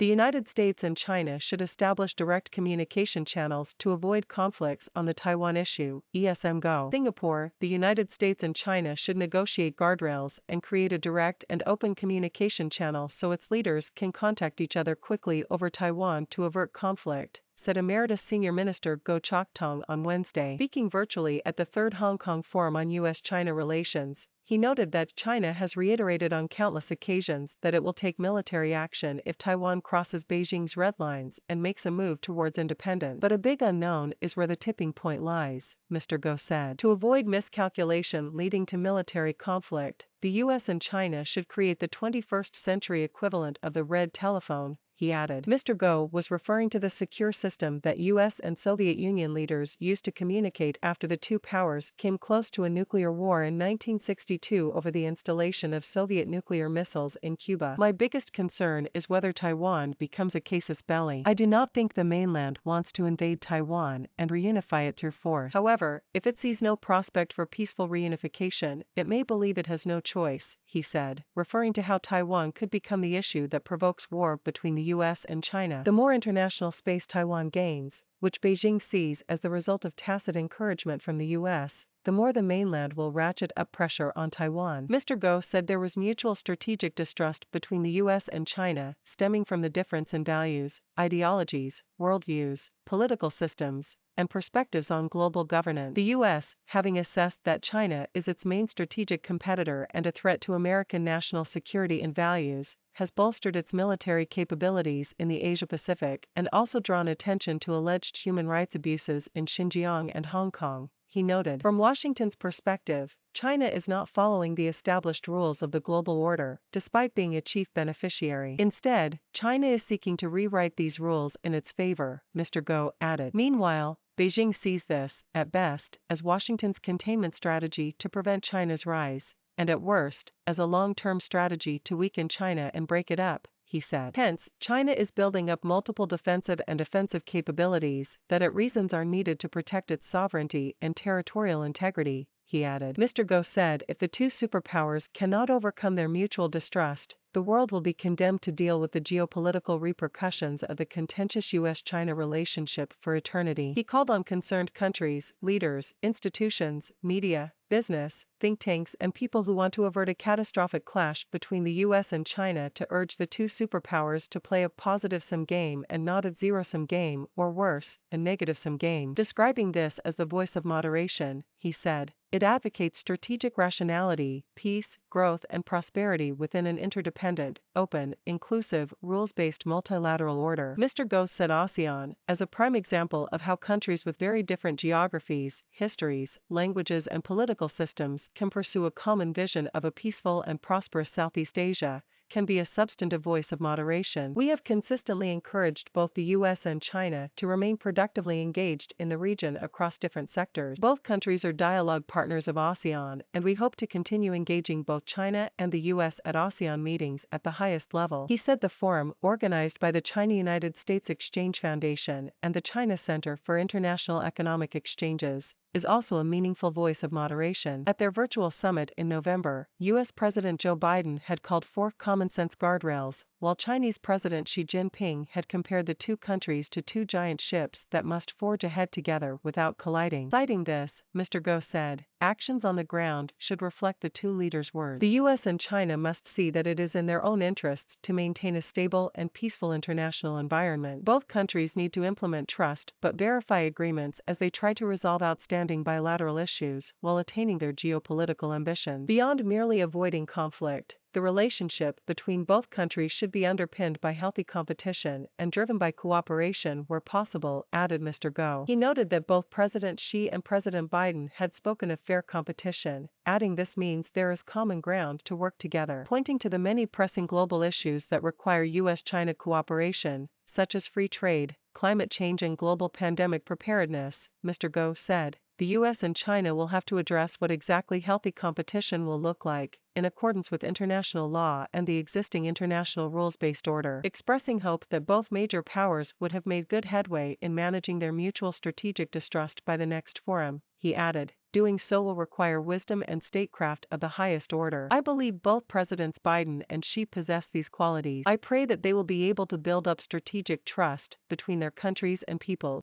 The United States and China should establish direct communication channels to avoid conflicts on the Taiwan issue, Asean Mr Singapore, the United States and China should negotiate guardrails and create a direct and open communication channel so its leaders can contact each other quickly over Taiwan to avert conflict, said Emeritus Senior Minister Goh Chok Tong on Wednesday. Speaking virtually at the Third Hong Kong Forum on U.S.-China Relations, he noted that China has reiterated on countless occasions that it will take military action if Taiwan crosses Beijing's red lines and makes a move towards independence. But a big unknown is where the tipping point lies, Mr. Goh said. To avoid miscalculation leading to military conflict, the US and China should create the 21st century equivalent of the red telephone, he added. Mr. Goh was referring to the secure system that US and Soviet Union leaders used to communicate after the two powers came close to a nuclear war in 1962 over the installation of Soviet nuclear missiles in Cuba. My biggest concern is whether Taiwan becomes a casus belli. I do not think the mainland wants to invade Taiwan and reunify it through force. However, if it sees no prospect for peaceful reunification, it may believe it has no choice, he said, referring to how Taiwan could become the issue that provokes war between the US and China. The more international space Taiwan gains, which Beijing sees as the result of tacit encouragement from the US, the more the mainland will ratchet up pressure on Taiwan. Mr. Goh said there was mutual strategic distrust between the US and China, stemming from the difference in values, ideologies, worldviews, political systems, and perspectives on global governance. The US, having assessed that China is its main strategic competitor and a threat to American national security and values, has bolstered its military capabilities in the Asia-Pacific and also drawn attention to alleged human rights abuses in Xinjiang and Hong Kong, he noted. From Washington's perspective, China is not following the established rules of the global order, despite being a chief beneficiary. Instead, China is seeking to rewrite these rules in its favor, Mr. Goh added. Meanwhile, Beijing sees this, at best, as Washington's containment strategy to prevent China's rise, and at worst, as a long-term strategy to weaken China and break it up, he said. Hence, China is building up multiple defensive and offensive capabilities that it reasons are needed to protect its sovereignty and territorial integrity, he added. Mr. Goh said if the two superpowers cannot overcome their mutual distrust, the world will be condemned to deal with the geopolitical repercussions of the contentious US-China relationship for eternity. He called on concerned countries, leaders, institutions, media, business, think tanks and people who want to avert a catastrophic clash between the US and China to urge the two superpowers to play a positive-sum game and not a zero-sum game, or worse, a negative-sum game. Describing this as the voice of moderation, he said, it advocates strategic rationality, peace, growth and prosperity within an interdependent, open, inclusive, rules-based multilateral order. Mr. Goh said ASEAN, as a prime example of how countries with very different geographies, histories, languages and political systems can pursue a common vision of a peaceful and prosperous Southeast Asia, can be a substantive voice of moderation. We have consistently encouraged both the US and China to remain productively engaged in the region across different sectors. Both countries are dialogue partners of ASEAN, and we hope to continue engaging both China and the US at ASEAN meetings at the highest level. He said the forum, organized by the China-United States Exchange Foundation and the China Center for International Economic Exchanges, is also a meaningful voice of moderation. At their virtual summit in November, US President Joe Biden had called for common-sense guardrails, while Chinese President Xi Jinping had compared the two countries to two giant ships that must forge ahead together without colliding. Citing this, Mr. Goh said, actions on the ground should reflect the two leaders' words. The US and China must see that it is in their own interests to maintain a stable and peaceful international environment. Both countries need to implement trust but verify agreements as they try to resolve outstanding bilateral issues while attaining their geopolitical ambitions. Beyond merely avoiding conflict, the relationship between both countries should be underpinned by healthy competition and driven by cooperation where possible, added Mr. Goh. He noted that both President Xi and President Biden had spoken of fair competition, adding this means there is common ground to work together. Pointing to the many pressing global issues that require US-China cooperation, such as free trade, climate change and global pandemic preparedness, Mr. Goh said, the US and China will have to address what exactly healthy competition will look like, in accordance with international law and the existing international rules-based order. Expressing hope that both major powers would have made good headway in managing their mutual strategic distrust by the next forum, he added, doing so will require wisdom and statecraft of the highest order. I believe both Presidents Biden and Xi possess these qualities. I pray that they will be able to build up strategic trust between their countries and peoples.